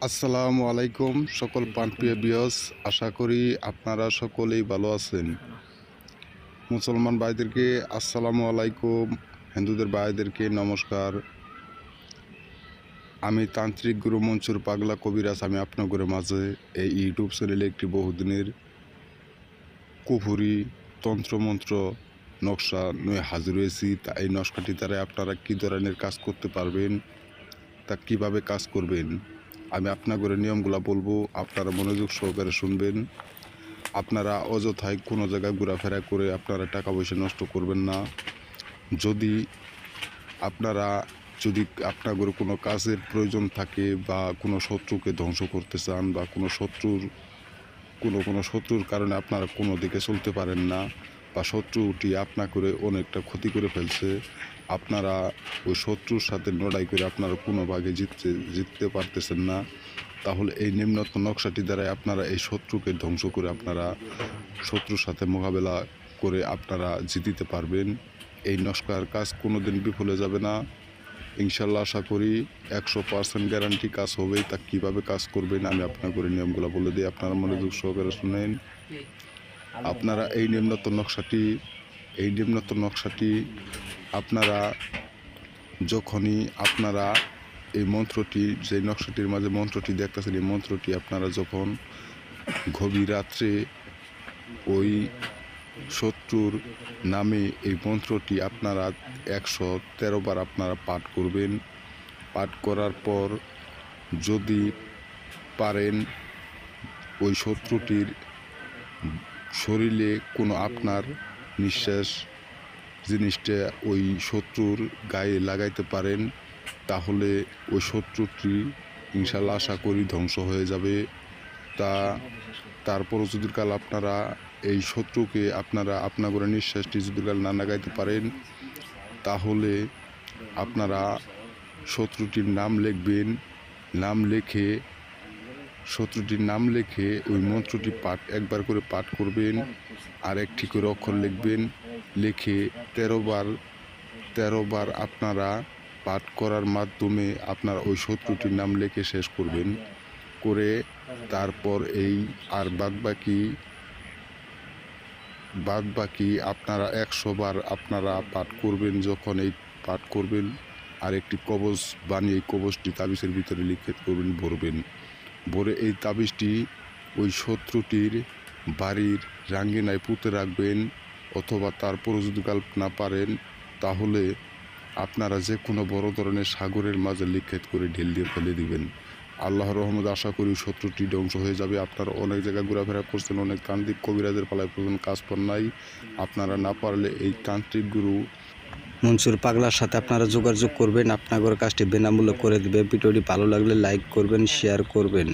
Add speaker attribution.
Speaker 1: আসসালামু আলাইকুম সকল প্রাণপ্রিয় ভিউয়ার্স, আশা করি আপনারা সকলেই ভালো আছেন। মুসলমান ভাইদেরকে আসসালামু আলাইকুম, হিন্দুদের ভাইদেরকে নমস্কার। আমি তান্ত্রিক গুরু মনসুর পাগলা কবিরাজ। আমি আপনাদের মাঝে এই ইউটিউব চ্যানেলে একটি বহুদিনের কুফুরি তন্ত্রমন্ত্র নকশা নিয়ে হাজির হয়েছি। তা এই নকশাটি দ্বারা আপনারা কী ধরনের কাজ করতে পারবেন, তা কিভাবে কাজ করবেন, আমি আপনাদের নিয়মগুলো বলবো। আপনারা মনোযোগ সহকারে শুনবেন। আপনারা অযথায় কোনো জায়গায় ঘোরাফেরা করে আপনারা টাকা পয়সা নষ্ট করবেন না। যদি আপনাদের কোনো কাজের প্রয়োজন থাকে বা কোনো শত্রুকে ধ্বংস করতে চান বা কোনো শত্রুর কারণে আপনারা কোনো দিকে চলতে পারেন না বা শত্রুটি করে অনেকটা ক্ষতি করে ফেলছে, আপনারা ওই শত্রুর সাথে লড়াই করে আপনারা কোনো ভাগে জিততে পারতেছেন না, তাহলে এই নিম্নত নকশাটি দ্বারাই আপনারা এই শত্রুকে ধ্বংস করে আপনারা শত্রুর সাথে মোকাবেলা করে আপনারা জিতিতে পারবেন। এই নকশার কাজ কোনো দিন বিফলে যাবে না ইনশাল্লাহ। আশা করি 100% গ্যারান্টি কাজ হবেই। তা কীভাবে কাজ করবেন আমি আপনাদের নিয়মগুলো বলে দিই, আপনারা মনোযোগ সহকারে শুনেন। আপনারা এই নিম্নত নকশাটি আপনারা যখনই এই মন্ত্রটি, যে নকশাটির মাঝে মন্ত্রটি দেখতেছেন, এই মন্ত্রটি আপনারা যখন গভীর রাত্রে ওই শত্রুর নামে এই মন্ত্রটি আপনারা 113 বার আপনারা পাঠ করবেন। পাঠ করার পর যদি পারেন ওই শত্রুটির শরীরে কোনো আপনার নিঃশ্বাস জিনিসটা ওই শত্রুর গায়ে লাগাইতে পারেন, তাহলে ওই শত্রুটি ইনশাল্লাহ আশা করি ধ্বংস হয়ে যাবে। তারপরও যদি কাল আপনারা এই শত্রুকে আপনাদের নিঃশ্বাসটি যদি কাল না লাগাইতে পারেন, তাহলে আপনারা শত্রুটির নাম লিখবেন। শত্রুটির নাম লিখে ওই মন্ত্রটি একবার করে পাঠ করবেন, আর একটি করে অক্ষর লিখবেন। লিখে 13 বার আপনারা পাঠ করার মাধ্যমে আপনারা ওই শত্রুটির নাম লিখে শেষ করবেন। করে তারপর এই আর বাদ বাকি আপনারা 100 বার আপনারা পাঠ করবেন। যখন এই পাঠ করবেন, আর একটি কবচ বানিয়ে এই কবচটি তাবিজের ভিতরে লিখে করবেন, ভরে এই তাবিজটি ওই শত্রুটির বাড়ির রাঙ্গিনায় পুঁতে রাখবেন। অথবা তারপরও যদি না পারেন, তাহলে আপনারা যে কোনো বড় ধরনের সাগরের মাঝে লিখেত করে ঢেল দিয়ে ফেলে দিবেন। আল্লাহর রহমত আশা করি শত্রুটি ধ্বংস হয়ে যাবে। আপনারা অনেক জায়গায় ঘোরাফেরা করছেন, অনেক তান্ত্রিক কবিরাজের পালায় পর্যন্ত কাজ পান নাই। আপনারা না পারলে এই তান্ত্রিক গুরু
Speaker 2: মনসুর পাগলার সাথে আপনারা যোগাযোগ করবেন, আপনাদের কাজটি বিনামূল্যে করে দেবে। ভিডিওটি ভালো লাগলে লাইক করবেন, শেয়ার করবেন।